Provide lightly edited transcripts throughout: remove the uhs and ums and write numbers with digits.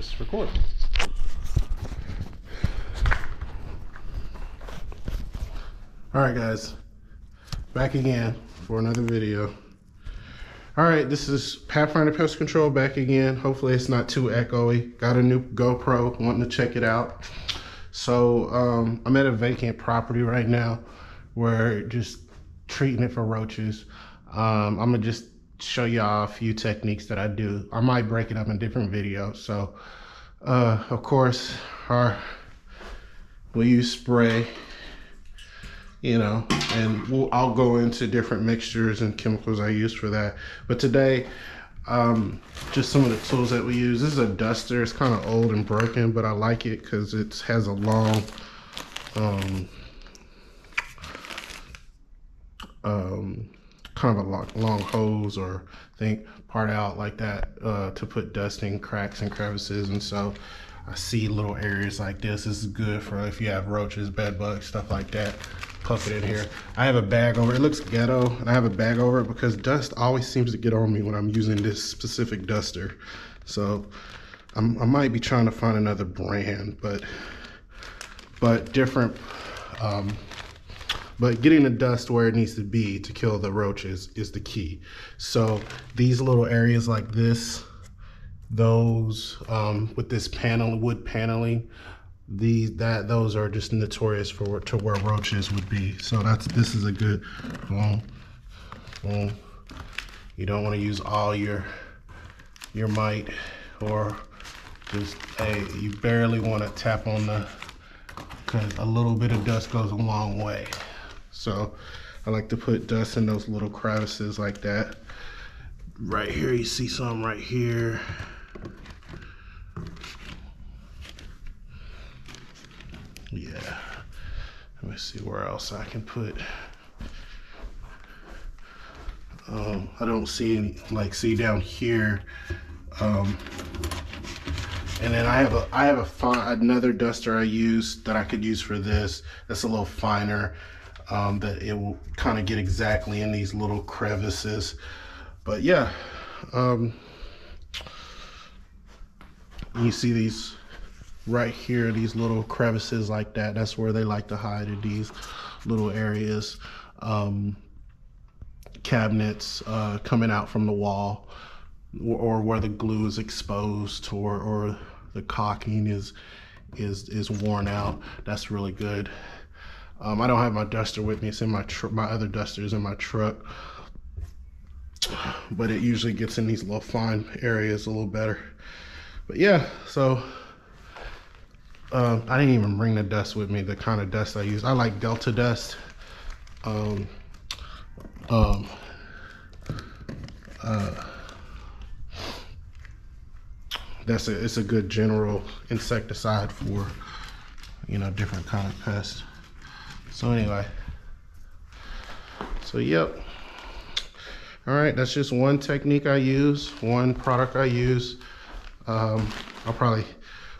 just record. Alright guys, back again for another video. Alright, this is Pathfinder Pest Control back again. Hopefully it's not too echoey. Got a new GoPro, wanting to check it out. So I'm at a vacant property right now where just treating it for roaches. I'm gonna just show y'all a few techniques that I do. I might break it up in different videos. So of course we use spray, you know, and I'll go into different mixtures and chemicals I use for that. But today, just some of the tools that we use. This is a duster. It's kind of old and broken, but I like it because it has a long, kind of a long hose or thing part out like that to put dust in cracks and crevices. And so I see little areas like this. This is good for if you have roaches, bed bugs, stuff like that. Puff it in here. I have a bag over it. It looks ghetto, and I have a bag over it because dust always seems to get on me when I'm using this specific duster. So I might be trying to find another brand, but different. But getting the dust where it needs to be to kill the roaches is the key. So these little areas like this, those with this wood paneling, those are just notorious for where roaches would be. So this is a good boom. You don't want to use all your might, or just you barely want to tap on because a little bit of dust goes a long way. So I like to put dust in those little crevices like that. Right here, you see some right here. Yeah, let me see where else I can put. I don't see any, like, see down here. And then I have another duster I use that I could use for this. That's a little finer, that it will kind of get exactly in these little crevices. But yeah, you see these right here, these little crevices like that. That's where they like to hide, in these little areas. Cabinets coming out from the wall, or where the glue is exposed, or the caulking is worn out. That's really good. I don't have my duster with me. It's in my other duster is in my truck, but it usually gets in these little fine areas a little better. But yeah, so I didn't even bring the dust with me, the kind of dust I use. I like Delta dust. It's a good general insecticide for, you know, different kind of pests. So anyway, so yep. All right, that's just one technique I use, one product I use. I'll probably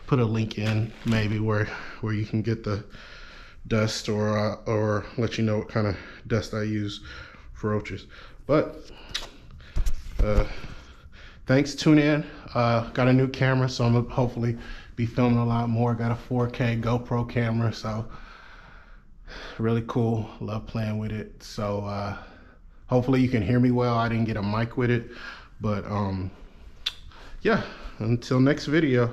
put a link in maybe where you can get the dust, or let you know what kind of dust I use for roaches. But thanks, tune in. Got a new camera, so I'm gonna hopefully be filming a lot more. Got a 4K GoPro camera, so really cool. Love playing with it. So hopefully you can hear me well. I didn't get a mic with it, but yeah, until next video.